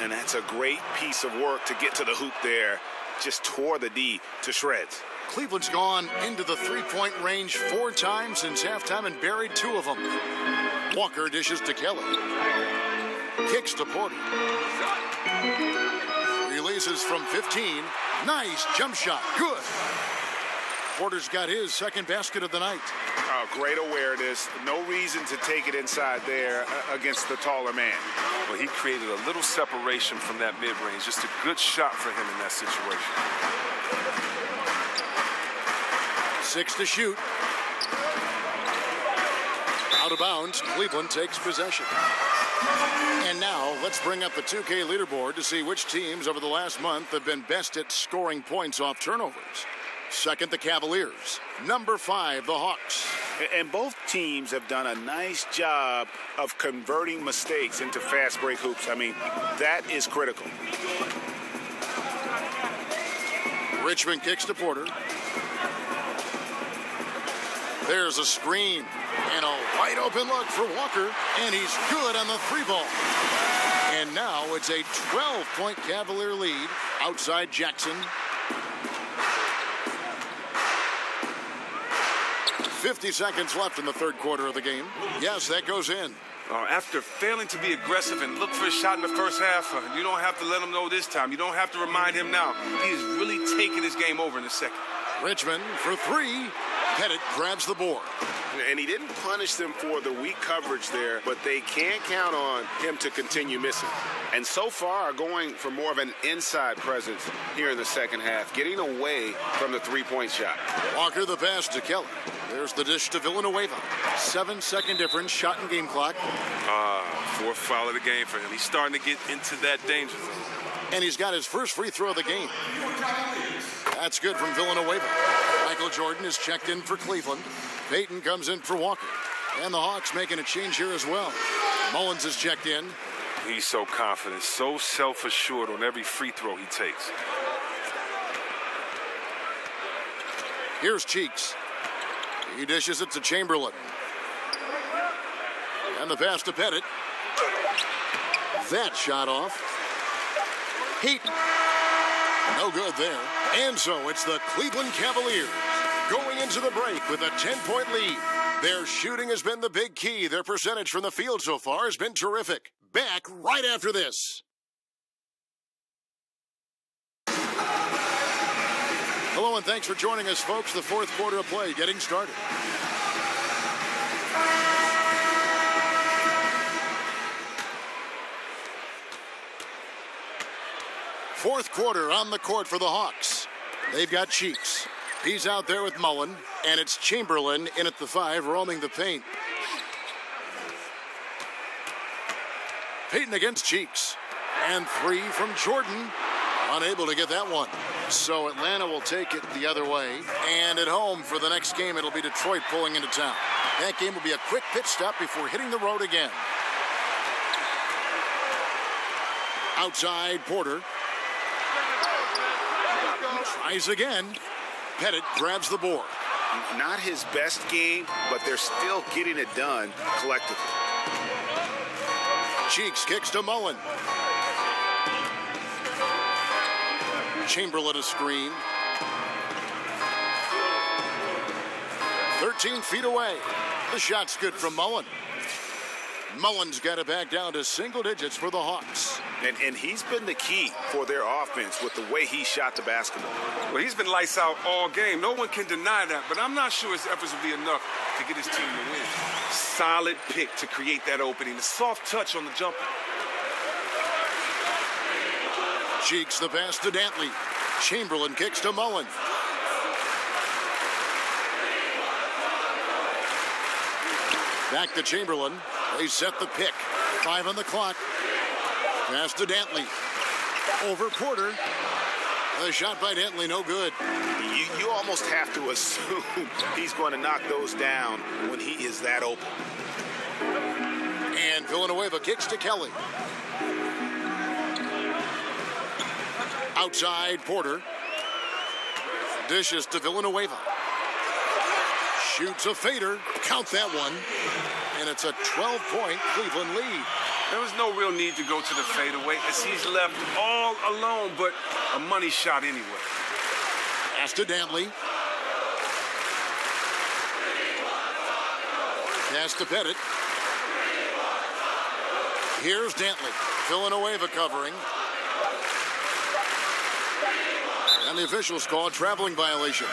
And that's a great piece of work to get to the hoop there. Just tore the D to shreds. Cleveland's gone into the three-point range 4 times since halftime and buried 2 of them. Walker dishes to Kelly. Kicks to Porter. Releases from 15. Nice jump shot. Good. Porter's got his second basket of the night. Great awareness. No reason to take it inside there against the taller man. Well, he created a little separation from that mid-range. Just a good shot for him in that situation. 6 to shoot. Out of bounds, Cleveland takes possession. And now, let's bring up the 2K leaderboard to see which teams over the last month have been best at scoring points off turnovers. Second, the Cavaliers. Number 5, the Hawks. And both teams have done a nice job of converting mistakes into fast break hoops. I mean, that is critical. Richmond kicks to Porter. There's a screen and a wide open look for Walker, and he's good on the 3 ball. And now it's a 12-point Cavalier lead outside Jackson. 50 seconds left in the third quarter of the game. Yes, that goes in. After failing to be aggressive and look for a shot in the first half, you don't have to let him know this time. You don't have to remind him now. He is really taking this game over in the second. Richmond for 3. Pettit grabs the board. And he didn't punish them for the weak coverage there, but they can't count on him to continue missing. And so far, going for more of an inside presence here in the second half, getting away from the three-point shot. Walker the pass to Kelly. There's the dish to Villanueva. 7-second difference, shot and game clock. 4th foul of the game for him. He's starting to get into that danger zone. And he's got his first free throw of the game. That's good from Villanueva. Michael Jordan is checked in for Cleveland. Payton comes in for Walker. And the Hawks making a change here as well. Mullins is checked in. He's so confident, so self-assured on every free throw he takes. Here's Cheeks. He dishes it to Chamberlain. And the pass to Pettit. That shot off. Heaton. No good there. And so it's the Cleveland Cavaliers going into the break with a 10-point lead. Their shooting has been the big key. Their percentage from the field so far has been terrific. Back right after this. Hello and thanks for joining us, folks. The fourth quarter of play getting started. Fourth quarter on the court for the Hawks. They've got Cheeks. He's out there with Mullen, and it's Chamberlain in at the 5, roaming the paint. Payton against Cheeks. And 3 from Jordan. Unable to get that one. So Atlanta will take it the other way. And at home for the next game, it'll be Detroit pulling into town. That game will be a quick pit stop before hitting the road again. Outside Porter. Tries again. Pettit grabs the board. Not his best game, but they're still getting it done collectively. Cheeks kicks to Mullen. Chamberlain a screen. 13 feet away. The shot's good from Mullen. Mullen's got it back down to single digits for the Hawks. And he's been the key for their offense with the way he shot the basketball. Well, he's been lights out all game. No one can deny that, but I'm not sure his efforts will be enough to get his team to win. Solid pick to create that opening. A soft touch on the jumper. Cheeks the pass to Dantley. Chamberlain kicks to Mullen. Back to Chamberlain. They set the pick. 5 on the clock. Pass to Dantley. Over Porter. The shot by Dantley, no good. You almost have to assume he's going to knock those down when he is that open. And Villanueva kicks to Kelly. Outside Porter. Dishes to Villanueva. Shoots a fader. Count that one. And it's a 12-point Cleveland lead. There was no real need to go to the fadeaway as he's left all alone, but a money shot anyway. Pass to Dantley. Pass to Pettit. Here's Dantley. Villanueva covering. And the officials call a traveling violation.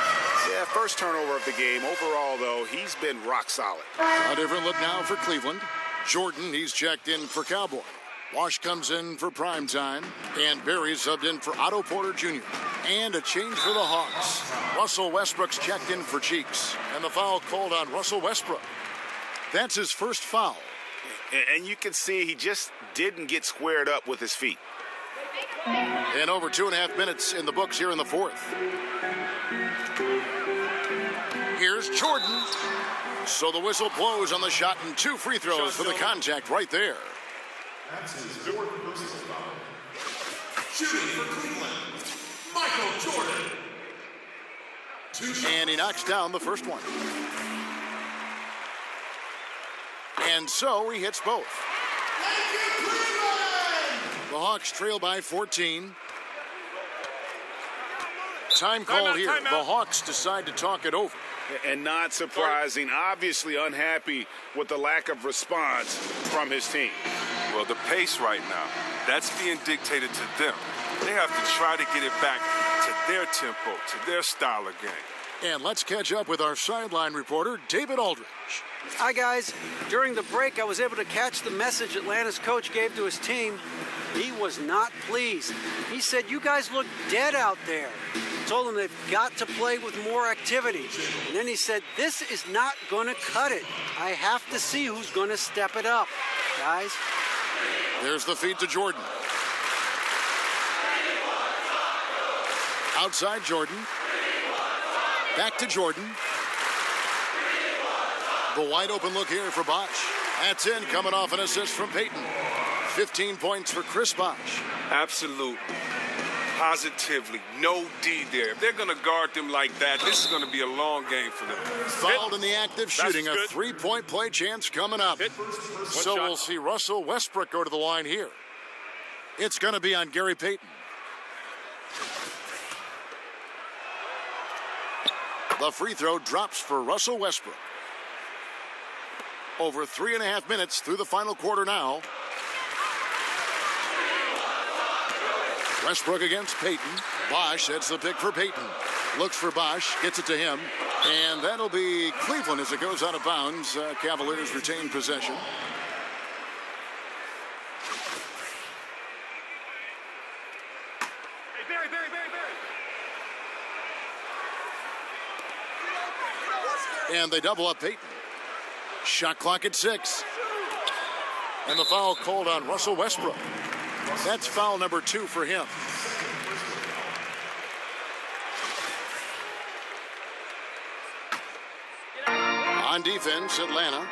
Yeah, first turnover of the game. Overall, though, he's been rock solid. A different look now for Cleveland. Jordan, he's checked in for Cowboy. Wash comes in for prime time. And Berry subbed in for Otto Porter Jr. And a change for the Hawks. Russell Westbrook's checked in for Cheeks. And the foul called on Russell Westbrook. That's his first foul. And you can see he just didn't get squared up with his feet. And over 2.5 minutes in the books here in the fourth. Here's Jordan. So the whistle blows on the shot and 2 free throws for the contact right there. That's his 4th personal foul. Shooting for Cleveland, Michael Jordan. 2 shots. And he knocks down the first one. And so he hits both. The Hawks trail by 14. Time called here. The Hawks decide to talk it over. And not surprising, obviously unhappy with the lack of response from his team. Well, the pace right now, that's being dictated to them. They have to try to get it back to their tempo, to their style of game. And let's catch up with our sideline reporter, David Aldridge. Hi, guys. During the break, I was able to catch the message Atlanta's coach gave to his team. He was not pleased. He said, "You guys look dead out there." Told them they've got to play with more activity. And then he said, "This is not going to cut it. I have to see who's going to step it up, guys." There's the feed to Jordan. Outside Jordan. Back to Jordan. The wide open look here for Bosh. That's in, coming off an assist from Payton. 15 points for Chris Bosh. Absolute. Positively. No D there. If they're going to guard them like that, this is going to be a long game for them. Fouled in the act of shooting. A 3-point play chance coming up. So we'll see Russell Westbrook go to the line here. It's going to be on Gary Payton. The free throw drops for Russell Westbrook. Over 3.5 minutes through the final quarter now. Westbrook against Payton. Bosh sets the pick for Payton. Looks for Bosh, gets it to him. And that'll be Cleveland as it goes out of bounds. Cavaliers retain possession. And they double up Payton. Shot clock at 6. And the foul called on Russell Westbrook. That's foul number 2 for him. On defense, Atlanta.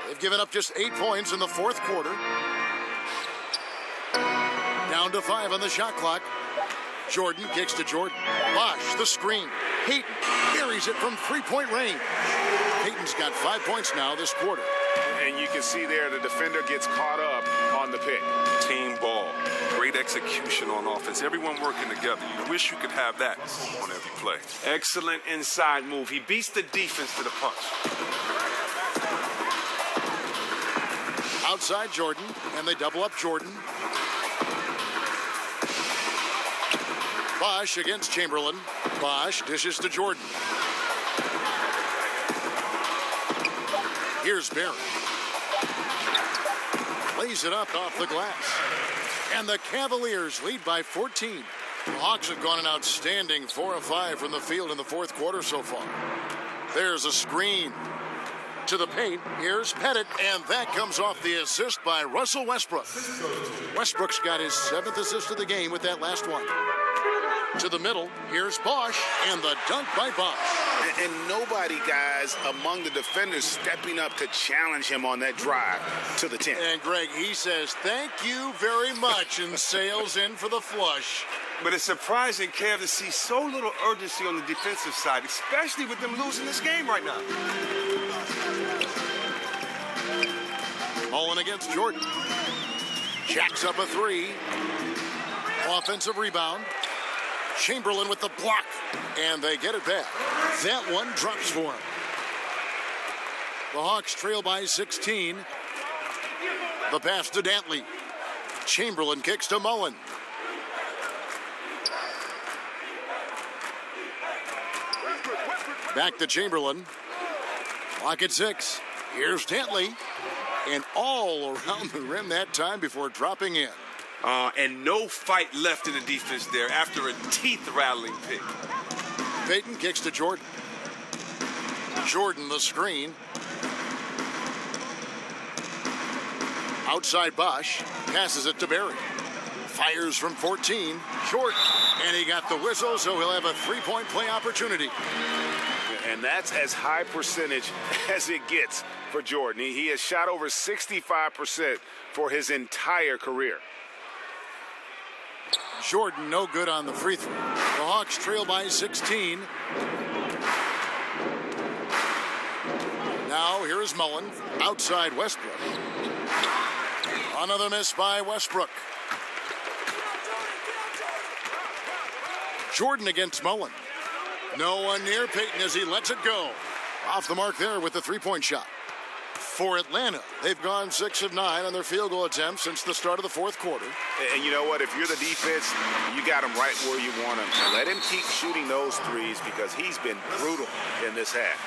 They've given up just 8 points in the fourth quarter. Down Down to 5 on the shot clock. Jordan kicks to Jordan. Bosch, the screen. Payton carries it from three-point range. Payton's got 5 points now this quarter. And you can see there the defender gets caught up on the pick. Team ball. Great execution on offense. Everyone working together. You wish you could have that on every play. Excellent inside move. He beats the defense to the punch. Outside Jordan, and they double up Jordan. Bosch against Chamberlain. Bosch dishes to Jordan. Here's Barry. Lays it up off the glass. And the Cavaliers lead by 14. The Hawks have gone an outstanding 4 of 5 from the field in the fourth quarter so far. There's a screen to the paint. Here's Pettit, and that comes off the assist by Russell Westbrook. Westbrook's got his 7th assist of the game with that last one. To the middle, here's Bosch, and the dunk by Bosch. And nobody, guys, among the defenders stepping up to challenge him on that drive to the 10. And Greg, he says, thank you very much, and sails in for the flush. But it's surprising, Kev, to see so little urgency on the defensive side, especially with them losing this game right now. Mullen against Jordan. Jacks up a 3. Offensive rebound. Chamberlain with the block, and they get it back. That one drops for him. The Hawks trail by 16. The pass to Dantley. Chamberlain kicks to Mullen. Back to Chamberlain. Clock at 6. Here's Dantley. And all around the rim that time before dropping in. And no fight left in the defense there after a teeth-rattling pick. Payton kicks to Jordan. Jordan the screen. Outside Bosch. Passes it to Barry. Fires from 14. Short. And he got the whistle, so he'll have a 3-point play opportunity. And that's as high percentage as it gets for Jordan. He has shot over 65% for his entire career. Jordan no good on the free throw. The Hawks trail by 16. Now here is Mullen. Outside Westbrook. Another miss by Westbrook. Jordan against Mullen. No one near Payton as he lets it go. Off the mark there with the 3-point shot. For Atlanta, they've gone 6 of 9 on their field goal attempts since the start of the fourth quarter. And you know what? If you're the defense, you got him right where you want him. Let him keep shooting those threes because he's been brutal in this half.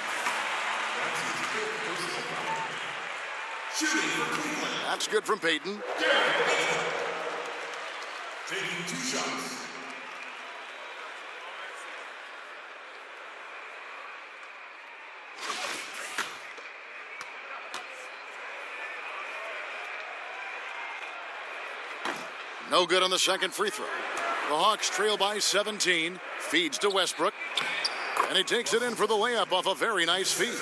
That's good from Payton. Taking 2 shots. No good on the second free throw. The Hawks trail by 17. Feeds to Westbrook. And he takes it in for the layup off a very nice feed.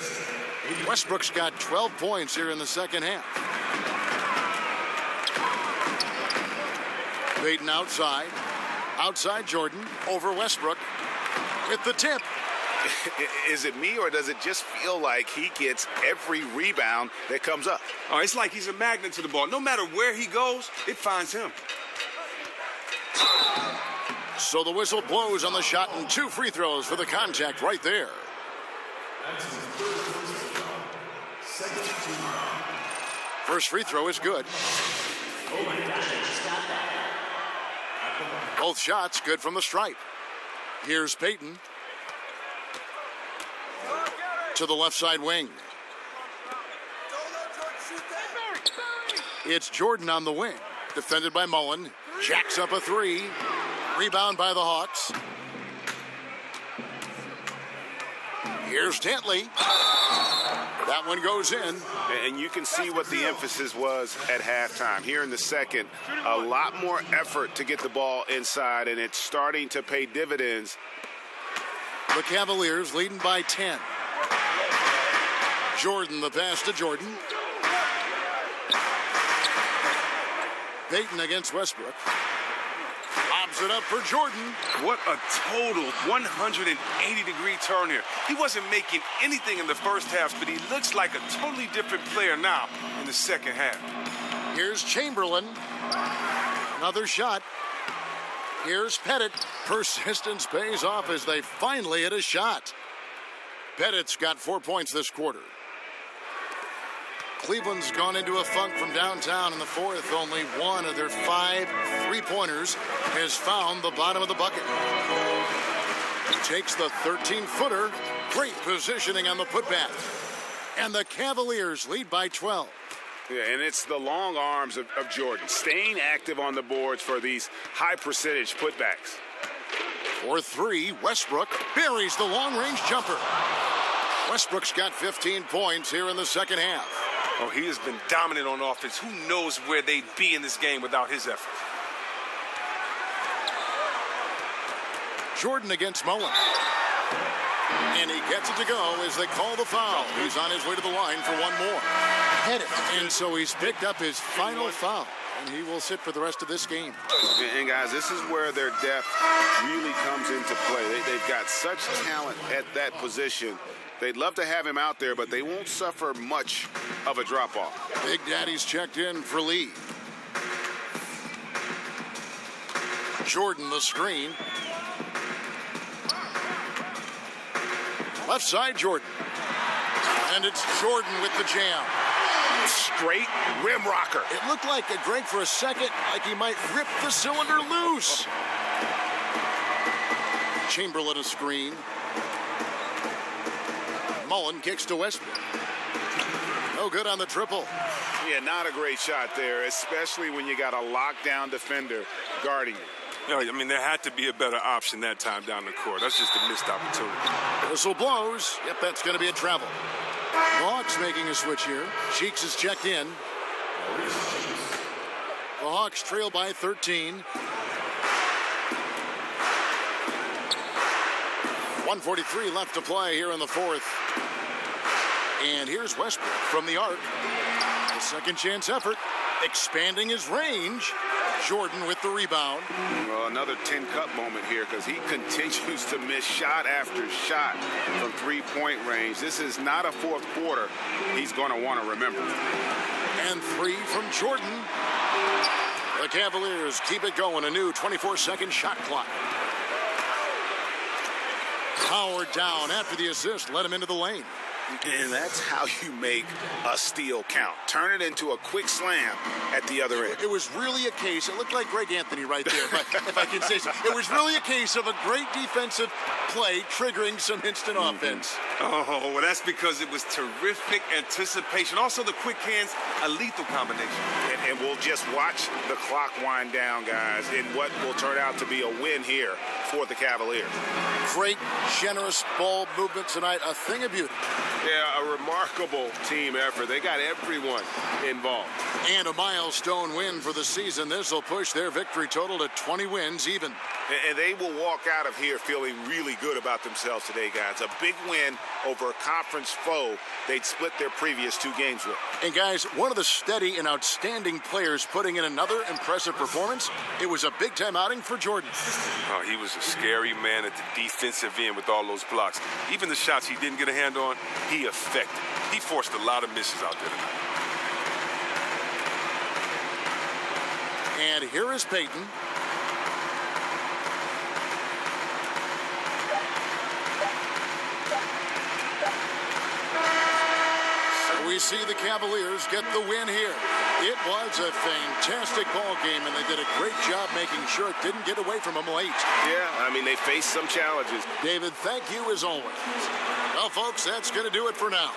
Westbrook's got 12 points here in the second half. Payton outside. Outside Jordan. Over Westbrook. With the tip. Is it me, or does it just feel like he gets every rebound that comes up? Oh, it's like he's a magnet to the ball. No matter where he goes, it finds him. So the whistle blows on the shot and 2 free throws for the contact right there. First free throw is good. Both shots good from the stripe. Here's Payton. To the left side wing. It's Jordan on the wing. Defended by Mullen. Jacks up a 3. Rebound by the Hawks. Here's Dantley. That one goes in. And you can see what the emphasis was at halftime. Here in the second, a lot more effort to get the ball inside, and it's starting to pay dividends. The Cavaliers leading by 10. Jordan, the pass to Jordan. Payton against Westbrook. it up for Jordan. What a total 180-degree turn here. He wasn't making anything in the first half, but he looks like a totally different player now in the second half. Here's Chamberlain. Another shot. Here's Pettit. Persistence pays off as they finally hit a shot. Pettit's got 4 points this quarter. Cleveland's gone into a funk from downtown in the fourth. Only one of their 5 3-pointers has found the bottom of the bucket. Takes the 13-footer. Great positioning on the putback. And the Cavaliers lead by 12. Yeah, and it's the long arms of Jordan, staying active on the boards for these high-percentage putbacks. For 3, Westbrook buries the long-range jumper. Westbrook's got 15 points here in the second half. Oh, he has been dominant on offense. Who knows where they'd be in this game without his effort? Jordan against Mullen. And he gets it to go as they call the foul. He's on his way to the line for one more. And so he's picked up his final foul. And he will sit for the rest of this game. And guys, this is where their depth really comes into play. They've got such talent at that position. They'd love to have him out there, but they won't suffer much of a drop-off. Big Daddy's checked in for Lee. Jordan the screen. Left side, Jordan. And it's Jordan with the jam. Straight rim rocker. It looked like a Greg for a second, like he might rip the cylinder loose. Chamberlain a screen. Mullen kicks to Westbrook. No good on the triple. Yeah, not a great shot there, especially when you got a lockdown defender guarding you. You know, I mean, there had to be a better option that time down the court. That's just a missed opportunity. Whistle blows. Yep, that's going to be a travel. Hawks making a switch here. Cheeks is checked in. The Hawks trail by 13. 1:43 left to play here in the fourth. And here's Westbrook from the arc. The second chance effort, expanding his range. Jordan with the rebound. Well, another 10-cup moment here because he continues to miss shot after shot from three-point range. This is not a fourth quarter he's going to want to remember. And 3 from Jordan. The Cavaliers keep it going. A new 24-second shot clock. Howard down after the assist. Let him into the lane. And that's how you make a steal count. Turn it into a quick slam at the other end. It was really a case, it looked like Greg Anthony right there, if I can say so. It was really a case of a great defensive play triggering some instant offense. Oh, well, that's because it was terrific anticipation. Also, the quick hands, a lethal combination. And we'll just watch the clock wind down, guys, in what will turn out to be a win here for the Cavaliers. Great, generous ball movement tonight, a thing of beauty. Yeah, a remarkable team effort. They got everyone involved. And a milestone win for the season. This will push their victory total to 20 wins even. And they will walk out of here feeling really good about themselves today, guys. A big win over a conference foe they'd split their previous 2 games with. And guys, one of the steady and outstanding players putting in another impressive performance. It was a big-time outing for Jordan. Oh, he was a scary man at the defensive end with all those blocks. Even the shots he didn't get a hand on, he affected. He forced a lot of misses out there tonight. And here is Peyton. We see the Cavaliers get the win here. It was a fantastic ball game, and they did a great job making sure it didn't get away from them late. Yeah, I mean, they faced some challenges. David, thank you as always. Well, folks, that's going to do it for now.